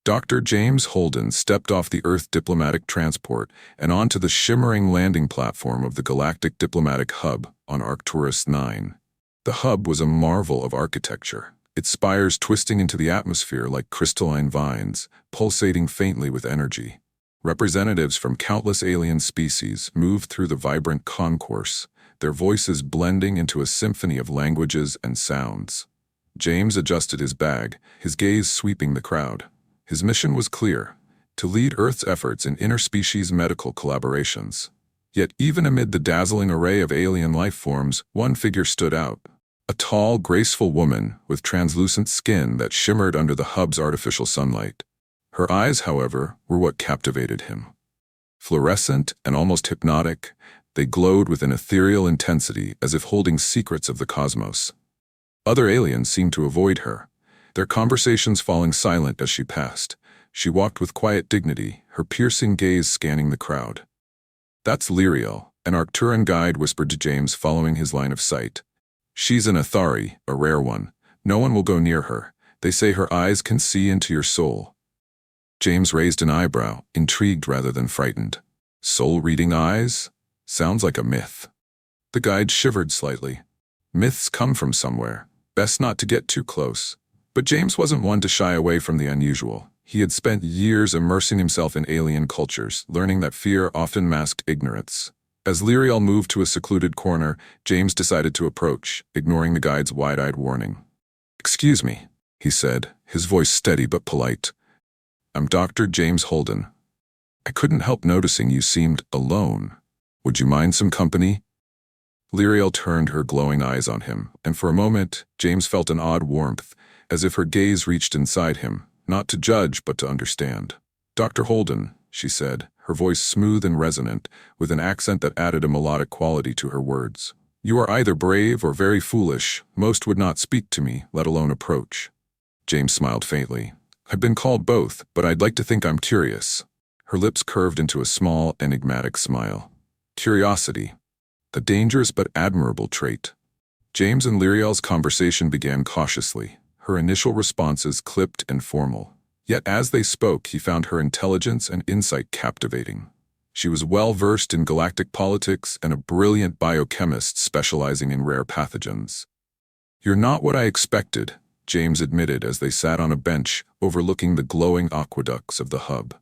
Dr. James Holden stepped off the Earth diplomatic transport and onto the shimmering landing platform of the Galactic Diplomatic Hub on Arcturus 9. The hub was a marvel of architecture, its spires twisting into the atmosphere like crystalline vines, pulsating faintly with energy. Representatives from countless alien species moved through the vibrant concourse, their voices blending into a symphony of languages and sounds. James adjusted his bag, his gaze sweeping the crowd. His mission was clear: to lead Earth's efforts in interspecies medical collaborations. Yet even amid the dazzling array of alien life forms, one figure stood out. A tall, graceful woman with translucent skin that shimmered under the hub's artificial sunlight. Her eyes, however, were what captivated him. Fluorescent and almost hypnotic, they glowed with an ethereal intensity as if holding secrets of the cosmos. Other aliens seemed to avoid her, their conversations falling silent as she passed. She walked with quiet dignity, her piercing gaze scanning the crowd. "That's Lyriel," an Arcturan guide whispered to James following his line of sight. "She's an Athari, a rare one. No one will go near her. They say her eyes can see into your soul." James raised an eyebrow, intrigued rather than frightened. Soul-reading eyes? Sounds like a myth. The guide shivered slightly. Myths come from somewhere. Best not to get too close. But James wasn't one to shy away from the unusual. He had spent years immersing himself in alien cultures, learning that fear often masked ignorance. As Lyriel moved to a secluded corner, James decided to approach, ignoring the guide's wide-eyed warning. "Excuse me," he said, his voice steady but polite. "I'm Dr. James Holden. I couldn't help noticing you seemed alone. Would you mind some company?" Lyriel turned her glowing eyes on him, and for a moment, James felt an odd warmth, as if her gaze reached inside him, not to judge but to understand. "Dr. Holden," she said, her voice smooth and resonant, with an accent that added a melodic quality to her words. "You are either brave or very foolish. Most would not speak to me, let alone approach." James smiled faintly. "I've been called both, but I'd like to think I'm curious." Her lips curved into a small, enigmatic smile. Curiosity. A dangerous but admirable trait. James and Lyriel's conversation began cautiously, her initial responses clipped and formal. Yet as they spoke, he found her intelligence and insight captivating. She was well-versed in galactic politics and a brilliant biochemist specializing in rare pathogens. "You're not what I expected," James admitted as they sat on a bench overlooking the glowing aqueducts of the hub.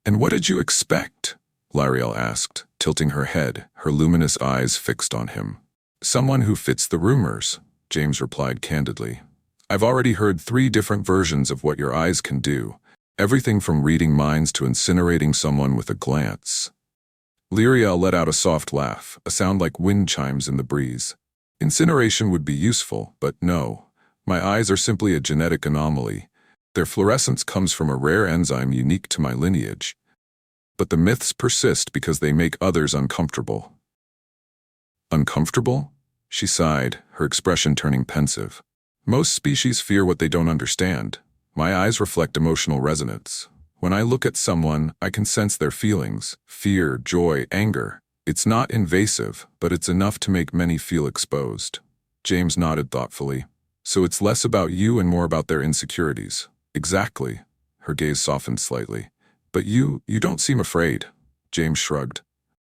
"And what did you expect?" Lyriel asked, tilting her head, her luminous eyes fixed on him. "Someone who fits the rumors," James replied candidly. "I've already heard 3 different versions of what your eyes can do, everything from reading minds to incinerating someone with a glance." Lyriel let out a soft laugh, a sound like wind chimes in the breeze. "Incineration would be useful, but no. My eyes are simply a genetic anomaly. Their fluorescence comes from a rare enzyme unique to my lineage. But the myths persist because they make others uncomfortable." "Uncomfortable?" She sighed, her expression turning pensive. "Most species fear what they don't understand. My eyes reflect emotional resonance. When I look at someone, I can sense their feelings: fear, joy, anger. It's not invasive, but it's enough to make many feel exposed." James nodded thoughtfully. "So it's less about you and more about their insecurities." "Exactly." Her gaze softened slightly. "But you don't seem afraid." James shrugged.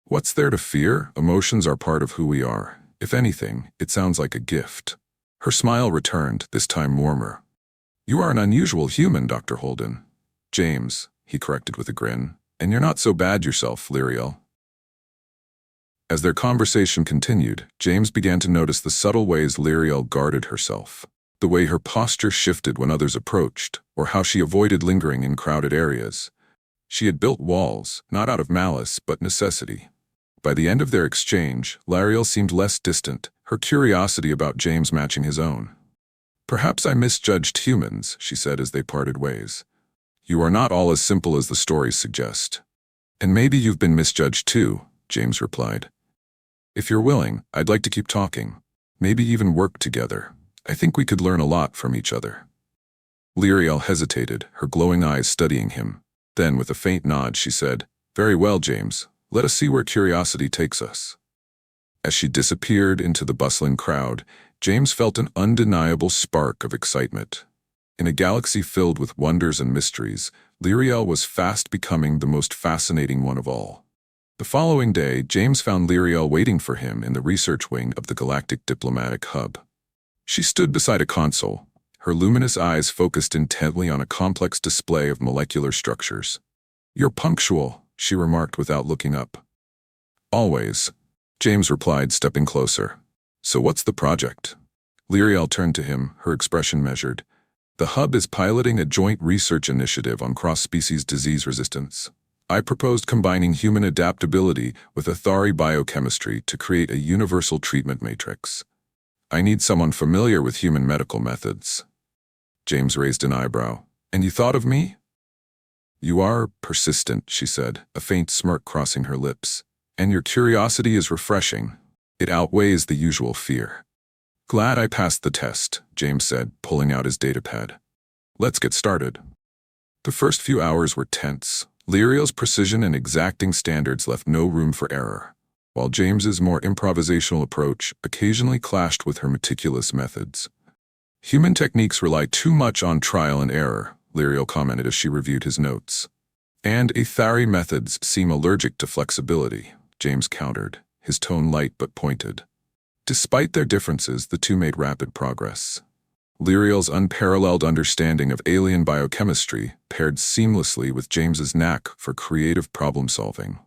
"What's there to fear? Emotions are part of who we are. If anything, it sounds like a gift." Her smile returned, this time warmer. "You are an unusual human, Dr. Holden." "James," he corrected with a grin. "And you're not so bad yourself, Lyriel." As their conversation continued, James began to notice the subtle ways Lyriel guarded herself. The way her posture shifted when others approached, or how she avoided lingering in crowded areas. She had built walls, not out of malice, but necessity. By the end of their exchange, Lyriel seemed less distant, her curiosity about James matching his own. "Perhaps I misjudged humans," she said as they parted ways. "You are not all as simple as the stories suggest." "And maybe you've been misjudged too," James replied. "If you're willing, I'd like to keep talking. Maybe even work together. I think we could learn a lot from each other." Lyriel hesitated, her glowing eyes studying him. Then, with a faint nod, she said, "Very well, James. Let us see where curiosity takes us." As she disappeared into the bustling crowd, James felt an undeniable spark of excitement. In a galaxy filled with wonders and mysteries, Lyriel was fast becoming the most fascinating one of all. The following day, James found Lyriel waiting for him in the research wing of the Galactic Diplomatic Hub. She stood beside a console, her luminous eyes focused intently on a complex display of molecular structures. "You're punctual," she remarked without looking up. "Always," James replied, stepping closer. "So what's the project?" Lyriel turned to him, her expression measured. "The Hub is piloting a joint research initiative on cross-species disease resistance. I proposed combining human adaptability with Athari biochemistry to create a universal treatment matrix. I need someone familiar with human medical methods." James raised an eyebrow. "And you thought of me?" "You are persistent," she said, a faint smirk crossing her lips. "And your curiosity is refreshing. It outweighs the usual fear." "Glad I passed the test," James said, pulling out his datapad. "Let's get started." The first few hours were tense. Lyriel's precision and exacting standards left no room for error, while James's more improvisational approach occasionally clashed with her meticulous methods. "Human techniques rely too much on trial and error," Lyriel commented as she reviewed his notes. "And Athari methods seem allergic to flexibility," James countered, his tone light but pointed. Despite their differences, the two made rapid progress. Lyriel's unparalleled understanding of alien biochemistry paired seamlessly with James's knack for creative problem-solving.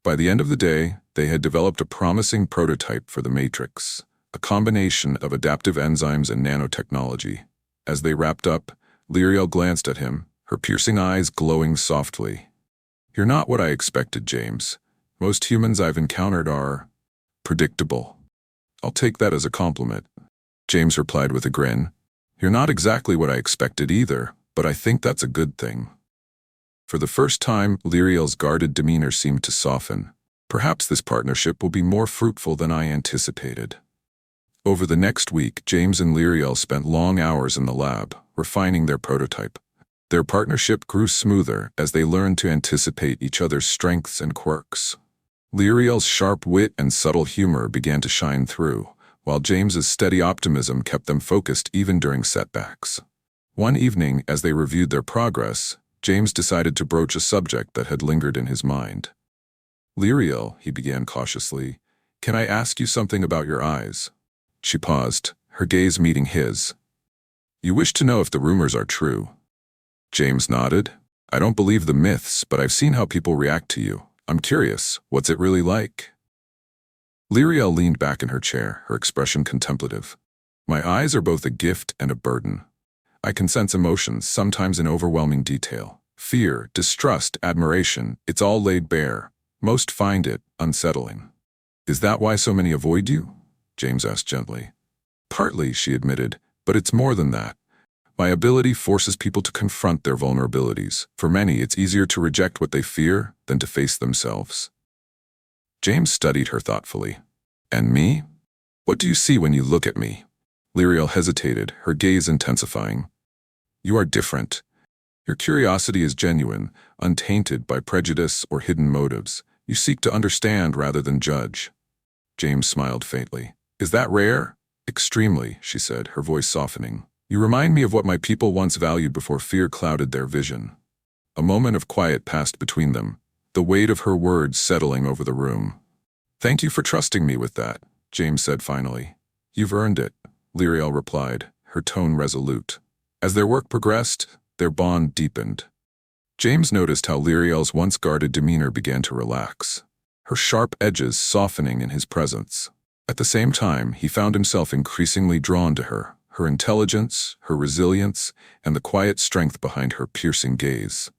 By the end of the day, they had developed a promising prototype for the matrix, a combination of adaptive enzymes and nanotechnology. As they wrapped up, Lyriel glanced at him, her piercing eyes glowing softly. "You're not what I expected, James. Most humans I've encountered are predictable." "I'll take that as a compliment," James replied with a grin. "You're not exactly what I expected either, but I think that's a good thing." For the first time, Lyriel's guarded demeanor seemed to soften. "Perhaps this partnership will be more fruitful than I anticipated." Over the next week, James and Lyriel spent long hours in the lab, refining their prototype. Their partnership grew smoother as they learned to anticipate each other's strengths and quirks. Lyriel's sharp wit and subtle humor began to shine through, while James's steady optimism kept them focused even during setbacks. One evening, as they reviewed their progress, James decided to broach a subject that had lingered in his mind. "Lyriel," he began cautiously, "can I ask you something about your eyes?" She paused, her gaze meeting his. "You wish to know if the rumors are true?" James nodded. "I don't believe the myths, but I've seen how people react to you. I'm curious, what's it really like?" Lyriel leaned back in her chair, her expression contemplative. "My eyes are both a gift and a burden. I can sense emotions, sometimes in overwhelming detail. Fear, distrust, admiration, it's all laid bare. Most find it unsettling." "Is that why so many avoid you?" James asked gently. "Partly," she admitted, "but it's more than that. My ability forces people to confront their vulnerabilities. For many, it's easier to reject what they fear than to face themselves." James studied her thoughtfully. "And me? What do you see when you look at me?" Lyriel hesitated, her gaze intensifying. "You are different. Your curiosity is genuine, untainted by prejudice or hidden motives. You seek to understand rather than judge." James smiled faintly. "Is that rare?" "Extremely," she said, her voice softening. "You remind me of what my people once valued before fear clouded their vision." A moment of quiet passed between them, the weight of her words settling over the room. "Thank you for trusting me with that," James said finally. "You've earned it," Lyriel replied, her tone resolute. As their work progressed, their bond deepened. James noticed how Lyriel's once guarded demeanor began to relax, her sharp edges softening in his presence. At the same time, he found himself increasingly drawn to her intelligence, her resilience, and the quiet strength behind her piercing gaze.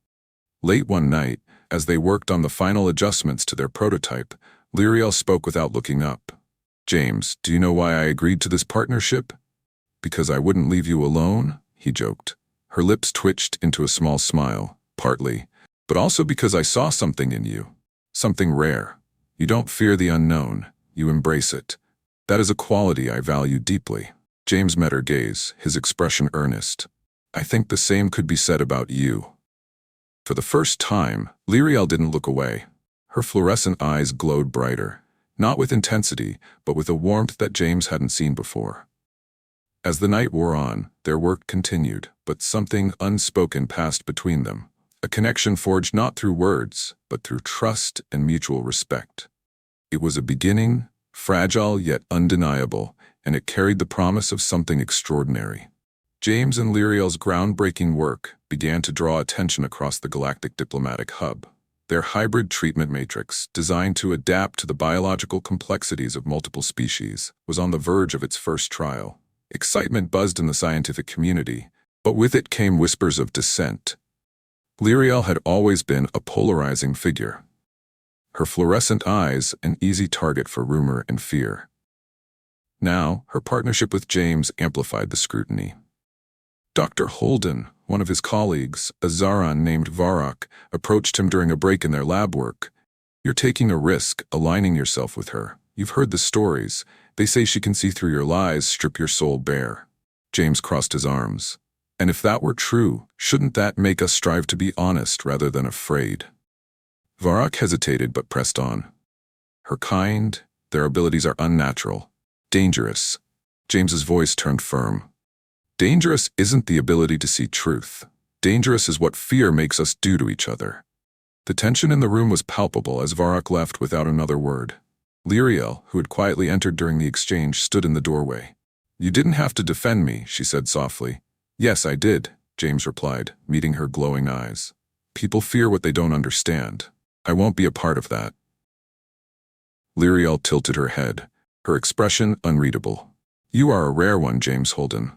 Late one night, as they worked on the final adjustments to their prototype, Lyriel spoke without looking up. "James, do you know why I agreed to this partnership?" "Because I wouldn't leave you alone," he joked. Her lips twitched into a small smile, partly, but also because I saw something in you. Something rare. You don't fear the unknown, you embrace it. That is a quality I value deeply." James met her gaze, his expression earnest. "I think the same could be said about you." For the first time, Lyriel didn't look away. Her fluorescent eyes glowed brighter, not with intensity, but with a warmth that James hadn't seen before. As the night wore on, their work continued, but something unspoken passed between them. A connection forged not through words, but through trust and mutual respect. It was a beginning, fragile yet undeniable, and it carried the promise of something extraordinary. James and Lyriel's groundbreaking work began to draw attention across the galactic diplomatic hub. Their hybrid treatment matrix, designed to adapt to the biological complexities of multiple species, was on the verge of its first trial. Excitement buzzed in the scientific community, but with it came whispers of dissent. Lyriel had always been a polarizing figure. Her fluorescent eyes an easy target for rumor and fear. Now, her partnership with James amplified the scrutiny. Dr. Holden, one of his colleagues, a Zaran named Varrock, approached him during a break in their lab work. "You're taking a risk, aligning yourself with her. You've heard the stories. They say she can see through your lies, strip your soul bare." James crossed his arms. "And if that were true, shouldn't that make us strive to be honest rather than afraid?" Varrock hesitated but pressed on. "Her kind, their abilities are unnatural. Dangerous." James's voice turned firm. "Dangerous isn't the ability to see truth. Dangerous is what fear makes us do to each other." The tension in the room was palpable as Varrock left without another word. Lyriel, who had quietly entered during the exchange, stood in the doorway. "You didn't have to defend me," she said softly. "Yes, I did," James replied, meeting her glowing eyes. "People fear what they don't understand. I won't be a part of that." Lyriel tilted her head, her expression unreadable. "You are a rare one, James Holden."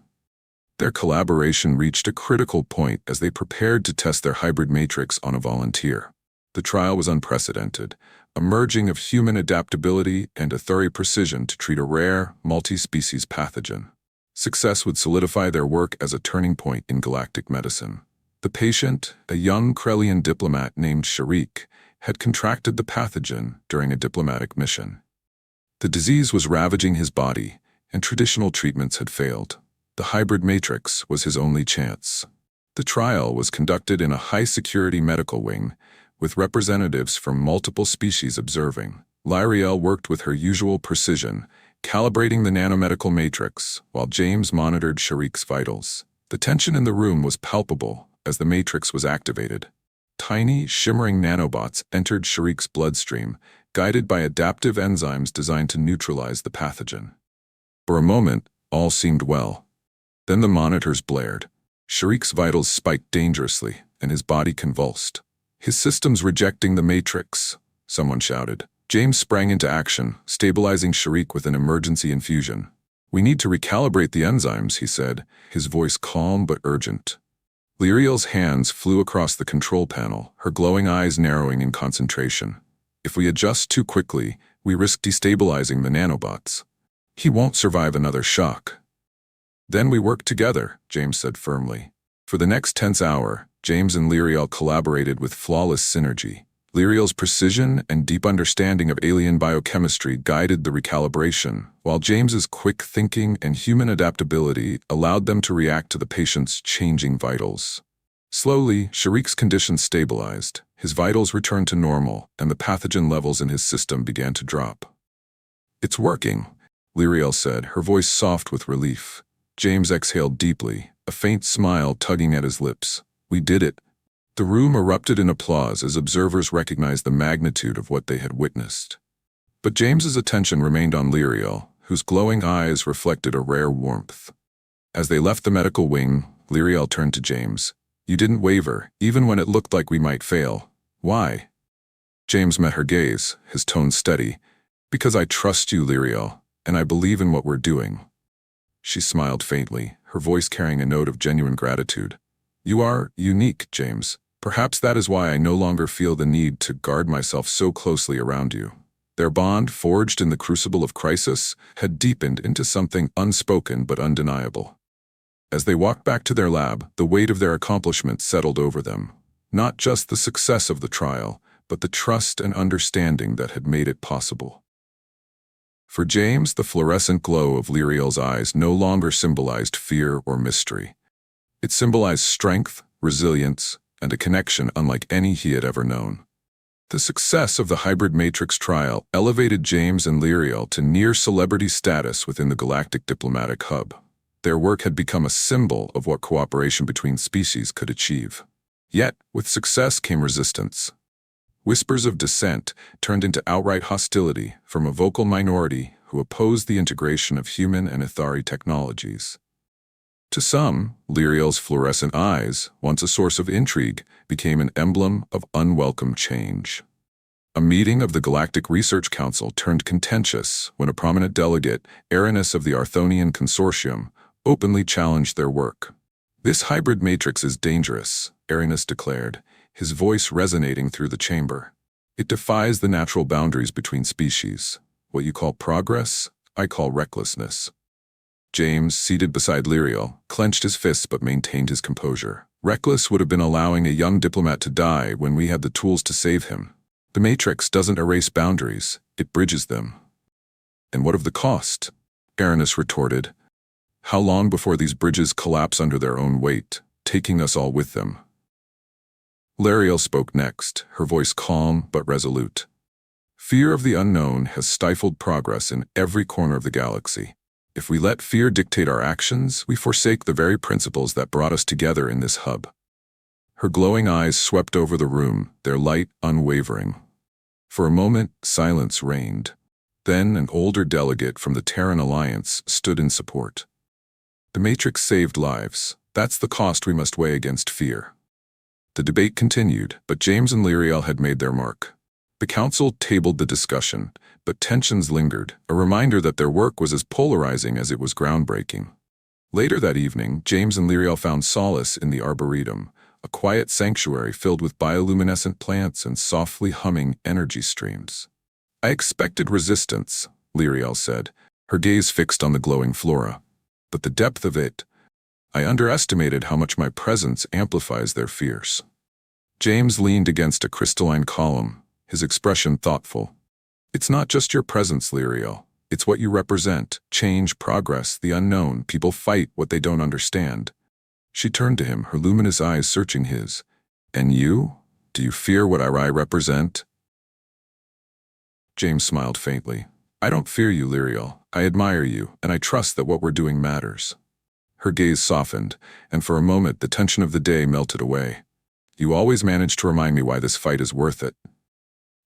Their collaboration reached a critical point as they prepared to test their hybrid matrix on a volunteer. The trial was unprecedented, a merging of human adaptability and a thorough precision to treat a rare, multi-species pathogen. Success would solidify their work as a turning point in galactic medicine. The patient, a young Krellian diplomat named Sharik, had contracted the pathogen during a diplomatic mission. The disease was ravaging his body, and traditional treatments had failed. The hybrid matrix was his only chance. The trial was conducted in a high-security medical wing, with representatives from multiple species observing. Lyriel worked with her usual precision, calibrating the nanomedical matrix, while James monitored Sharik's vitals. The tension in the room was palpable as the matrix was activated. Tiny, shimmering nanobots entered Sharik's bloodstream, guided by adaptive enzymes designed to neutralize the pathogen. For a moment, all seemed well. Then the monitors blared. Sharik's vitals spiked dangerously, and his body convulsed. "His system's rejecting the matrix," someone shouted. James sprang into action, stabilizing Sharik with an emergency infusion. "We need to recalibrate the enzymes," he said, his voice calm but urgent. Lyriel's hands flew across the control panel, her glowing eyes narrowing in concentration. "If we adjust too quickly, we risk destabilizing the nanobots. He won't survive another shock." "Then we work together," James said firmly. For the next tense hour, James and Lyriel collaborated with flawless synergy. Lyriel's precision and deep understanding of alien biochemistry guided the recalibration, while James's quick thinking and human adaptability allowed them to react to the patient's changing vitals. Slowly, Sharik's condition stabilized, his vitals returned to normal, and the pathogen levels in his system began to drop. "It's working," Lyriel said, her voice soft with relief. James exhaled deeply, a faint smile tugging at his lips. "We did it." The room erupted in applause as observers recognized the magnitude of what they had witnessed. But James's attention remained on Lyriel, whose glowing eyes reflected a rare warmth. As they left the medical wing, Lyriel turned to James. "You didn't waver, even when it looked like we might fail. Why?" James met her gaze, his tone steady. "Because I trust you, Lyriel, and I believe in what we're doing." She smiled faintly, her voice carrying a note of genuine gratitude. "You are unique, James. Perhaps that is why I no longer feel the need to guard myself so closely around you." Their bond, forged in the crucible of crisis, had deepened into something unspoken but undeniable. As they walked back to their lab, the weight of their accomplishments settled over them. Not just the success of the trial, but the trust and understanding that had made it possible. For James, the fluorescent glow of Lyriel's eyes no longer symbolized fear or mystery. It symbolized strength, resilience, and a connection unlike any he had ever known. The success of the hybrid matrix trial elevated James and Lyriel to near-celebrity status within the galactic diplomatic hub. Their work had become a symbol of what cooperation between species could achieve. Yet, with success came resistance. Whispers of dissent turned into outright hostility from a vocal minority who opposed the integration of human and Ithari technologies. To some, Lyriel's fluorescent eyes, once a source of intrigue, became an emblem of unwelcome change. A meeting of the Galactic Research Council turned contentious when a prominent delegate, Aranus of the Arthonian Consortium, openly challenged their work. "This hybrid matrix is dangerous," Aranus declared, his voice resonating through the chamber. "It defies the natural boundaries between species. What you call progress, I call recklessness." James, seated beside Lyriel, clenched his fists but maintained his composure. "Reckless would have been allowing a young diplomat to die when we had the tools to save him. The Matrix doesn't erase boundaries, it bridges them." "And what of the cost?" Aranus retorted. "How long before these bridges collapse under their own weight, taking us all with them?" Lyriel spoke next, her voice calm but resolute. "Fear of the unknown has stifled progress in every corner of the galaxy. If we let fear dictate our actions, we forsake the very principles that brought us together in this hub." Her glowing eyes swept over the room, their light unwavering. For a moment, silence reigned. Then an older delegate from the Terran Alliance stood in support. "The Matrix saved lives. That's the cost we must weigh against fear." The debate continued, but James and Lyriel had made their mark. The council tabled the discussion, but tensions lingered, a reminder that their work was as polarizing as it was groundbreaking. Later that evening, James and Lyriel found solace in the Arboretum, a quiet sanctuary filled with bioluminescent plants and softly humming energy streams. "I expected resistance," Lyriel said, her gaze fixed on the glowing flora. "But the depth of it, I underestimated how much my presence amplifies their fears." James leaned against a crystalline column, his expression thoughtful. "It's not just your presence, Lyriel. It's what you represent. Change, progress, the unknown. People fight what they don't understand." She turned to him, her luminous eyes searching his. "And you? Do you fear what I represent?" James smiled faintly. "I don't fear you, Lyriel. I admire you, and I trust that what we're doing matters." Her gaze softened, and for a moment the tension of the day melted away. "You always manage to remind me why this fight is worth it."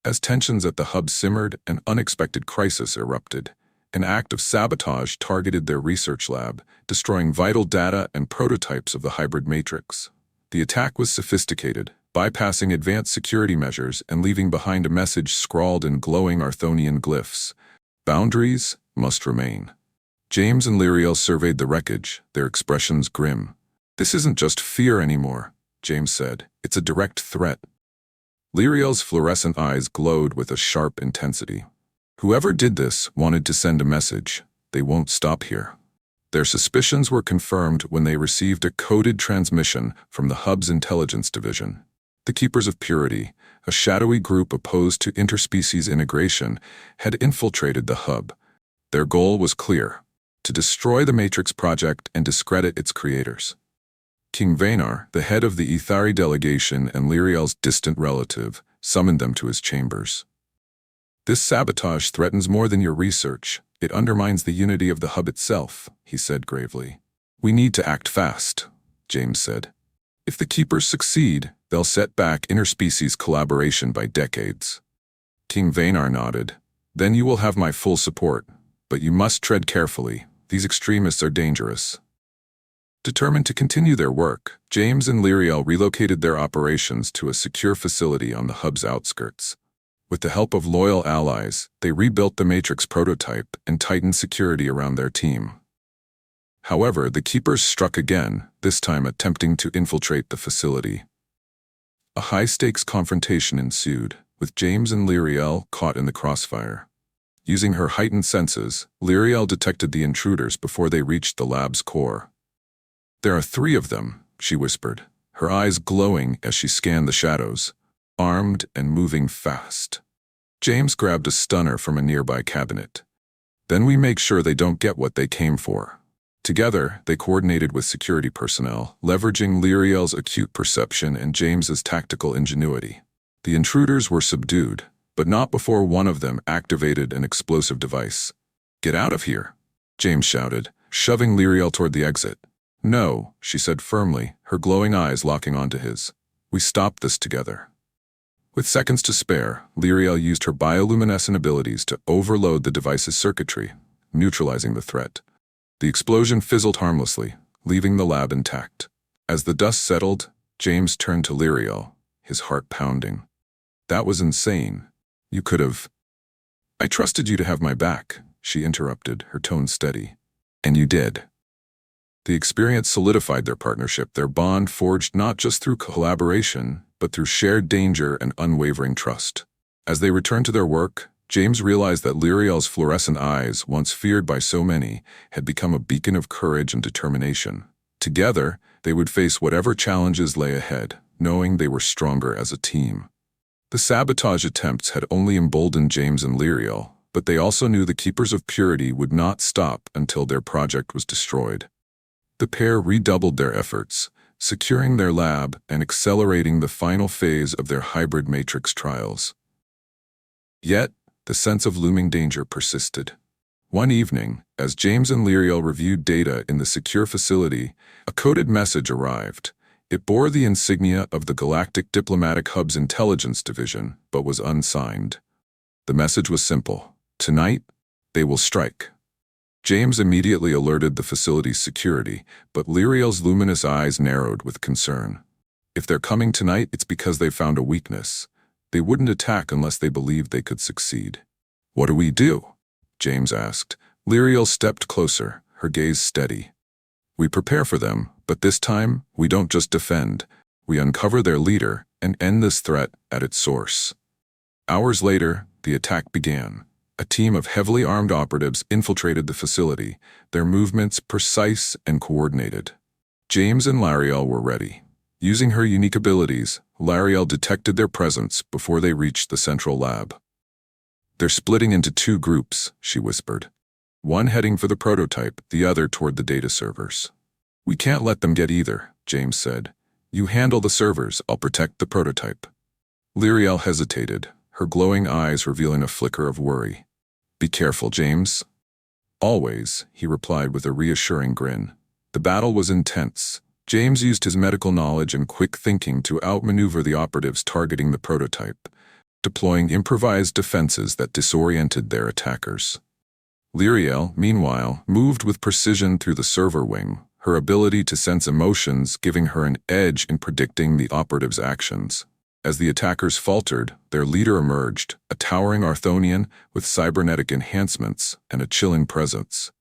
As tensions at the hub simmered, an unexpected crisis erupted. An act of sabotage targeted their research lab, destroying vital data and prototypes of the hybrid matrix. The attack was sophisticated, bypassing advanced security measures and leaving behind a message scrawled in glowing Arthonian glyphs. "Boundaries must remain." James and Lyriel surveyed the wreckage, their expressions grim. "This isn't just fear anymore," James said. "It's a direct threat." Lyriel's fluorescent eyes glowed with a sharp intensity. Whoever did this wanted to send a message. They won't stop here. Their suspicions were confirmed when they received a coded transmission from the hub's intelligence division. The Keepers of Purity, a shadowy group opposed to interspecies integration, had infiltrated the hub. Their goal was clear: to destroy the Matrix project and discredit its creators. King Vaynar, the head of the Ithari delegation and Lyriel's distant relative, summoned them to his chambers. "This sabotage threatens more than your research. It undermines the unity of the hub itself," he said gravely. "We need to act fast," James said. "If the Keepers succeed, they'll set back interspecies collaboration by decades." King Vaynar nodded. "Then you will have my full support. But you must tread carefully. These extremists are dangerous." Determined to continue their work, James and Lyriel relocated their operations to a secure facility on the hub's outskirts. With the help of loyal allies, they rebuilt the Matrix prototype and tightened security around their team. However, the Keepers struck again, this time attempting to infiltrate the facility. A high-stakes confrontation ensued, with James and Lyriel caught in the crossfire. Using her heightened senses, Lyriel detected the intruders before they reached the lab's core. "There are 3 of them," she whispered, her eyes glowing as she scanned the shadows, armed and moving fast. James grabbed a stunner from a nearby cabinet. "Then we make sure they don't get what they came for." Together, they coordinated with security personnel, leveraging Lyriel's acute perception and James's tactical ingenuity. The intruders were subdued, but not before one of them activated an explosive device. "Get out of here," James shouted, shoving Lyriel toward the exit. "No," she said firmly, her glowing eyes locking onto his. "We stop this together." With seconds to spare, Lyriel used her bioluminescent abilities to overload the device's circuitry, neutralizing the threat. The explosion fizzled harmlessly, leaving the lab intact. As the dust settled, James turned to Lyriel, his heart pounding. "That was insane. You could have—" "I trusted you to have my back," she interrupted, her tone steady. "And you did." The experience solidified their partnership, their bond forged not just through collaboration, but through shared danger and unwavering trust. As they returned to their work, James realized that Lyriel's fluorescent eyes, once feared by so many, had become a beacon of courage and determination. Together, they would face whatever challenges lay ahead, knowing they were stronger as a team. The sabotage attempts had only emboldened James and Lyriel, but they also knew the Keepers of Purity would not stop until their project was destroyed. The pair redoubled their efforts, securing their lab and accelerating the final phase of their hybrid matrix trials. Yet, the sense of looming danger persisted. One evening, as James and Lyriel reviewed data in the secure facility, a coded message arrived. It bore the insignia of the Galactic Diplomatic Hub's Intelligence Division, but was unsigned. The message was simple: "Tonight, they will strike." James immediately alerted the facility's security, but Lyriel's luminous eyes narrowed with concern. "If they're coming tonight, it's because they found a weakness. They wouldn't attack unless they believed they could succeed." "What do we do?" James asked. Lyriel stepped closer, her gaze steady. "We prepare for them, but this time, we don't just defend. We uncover their leader and end this threat at its source." Hours later, the attack began. A team of heavily armed operatives infiltrated the facility, their movements precise and coordinated. James and Lyriel were ready. Using her unique abilities, Lyriel detected their presence before they reached the central lab. "They're splitting into two groups," she whispered. "One heading for the prototype, the other toward the data servers." "We can't let them get either," James said. "You handle the servers, I'll protect the prototype." Lyriel hesitated, her glowing eyes revealing a flicker of worry. "Be careful, James." "Always," he replied with a reassuring grin. The battle was intense. James used his medical knowledge and quick thinking to outmaneuver the operatives targeting the prototype, deploying improvised defenses that disoriented their attackers. Lyriel, meanwhile, moved with precision through the server wing, her ability to sense emotions giving her an edge in predicting the operatives' actions. As the attackers faltered, their leader emerged, a towering Arthonian with cybernetic enhancements and a chilling presence.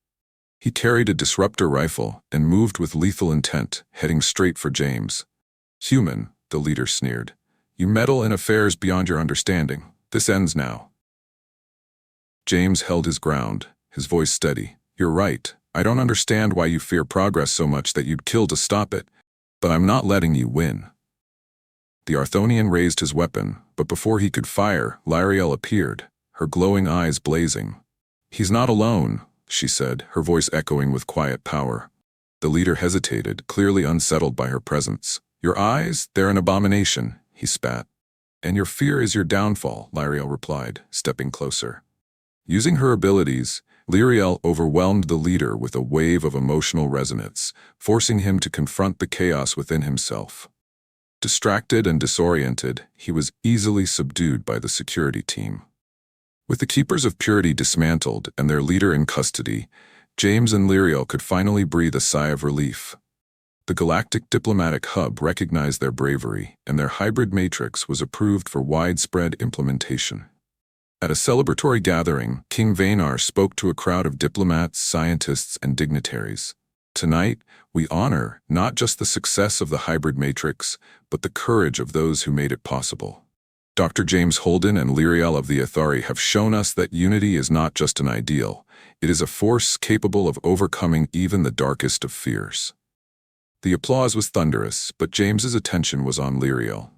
He carried a disruptor rifle and moved with lethal intent, heading straight for James. "Human," the leader sneered. "You meddle in affairs beyond your understanding. This ends now." James held his ground, his voice steady. "You're right. I don't understand why you fear progress so much that you'd kill to stop it, but I'm not letting you win." The Arthonian raised his weapon, but before he could fire, Lyriel appeared, her glowing eyes blazing. "He's not alone," she said, her voice echoing with quiet power. The leader hesitated, clearly unsettled by her presence. "Your eyes? They're an abomination," he spat. "And your fear is your downfall," Lyriel replied, stepping closer. Using her abilities, Lyriel overwhelmed the leader with a wave of emotional resonance, forcing him to confront the chaos within himself. Distracted and disoriented, he was easily subdued by the security team. With the Keepers of Purity dismantled and their leader in custody, James and Lyriel could finally breathe a sigh of relief. The Galactic Diplomatic Hub recognized their bravery, and their hybrid matrix was approved for widespread implementation. At a celebratory gathering, King Vaynar spoke to a crowd of diplomats, scientists, and dignitaries. "Tonight, we honor not just the success of the hybrid matrix, but the courage of those who made it possible. Dr. James Holden and Lyriel of the Athari have shown us that unity is not just an ideal, it is a force capable of overcoming even the darkest of fears." The applause was thunderous, but James's attention was on Lyriel.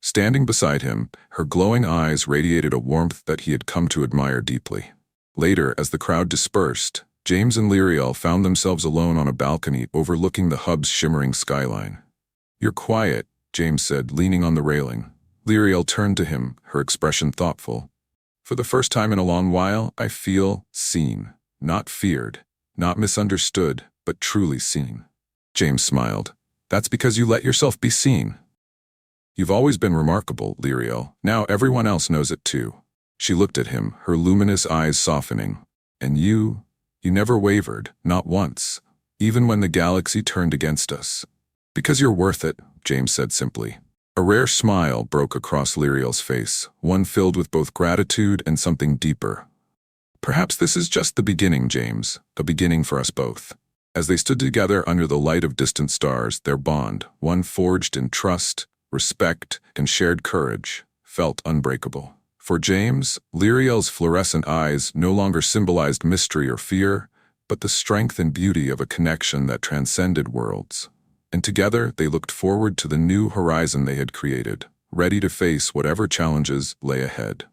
Standing beside him, her glowing eyes radiated a warmth that he had come to admire deeply. Later, as the crowd dispersed, James and Lyriel found themselves alone on a balcony overlooking the hub's shimmering skyline. "You're quiet," James said, leaning on the railing. Lyriel turned to him, her expression thoughtful. "For the first time in a long while, I feel seen, not feared." not misunderstood, but truly seen. James smiled. That's because you let yourself be seen. You've always been remarkable, Lyriel. Now everyone else knows it too. She looked at him, her luminous eyes softening. And you never wavered, not once, even when the galaxy turned against us. Because you're worth it, James said simply. A rare smile broke across Lyriel's face, one filled with both gratitude and something deeper. Perhaps this is just the beginning, James, a beginning for us both. As they stood together under the light of distant stars, their bond, one forged in trust, respect, and shared courage, felt unbreakable. For James, Lyriel's fluorescent eyes no longer symbolized mystery or fear, but the strength and beauty of a connection that transcended worlds. And together they looked forward to the new horizon they had created, ready to face whatever challenges lay ahead.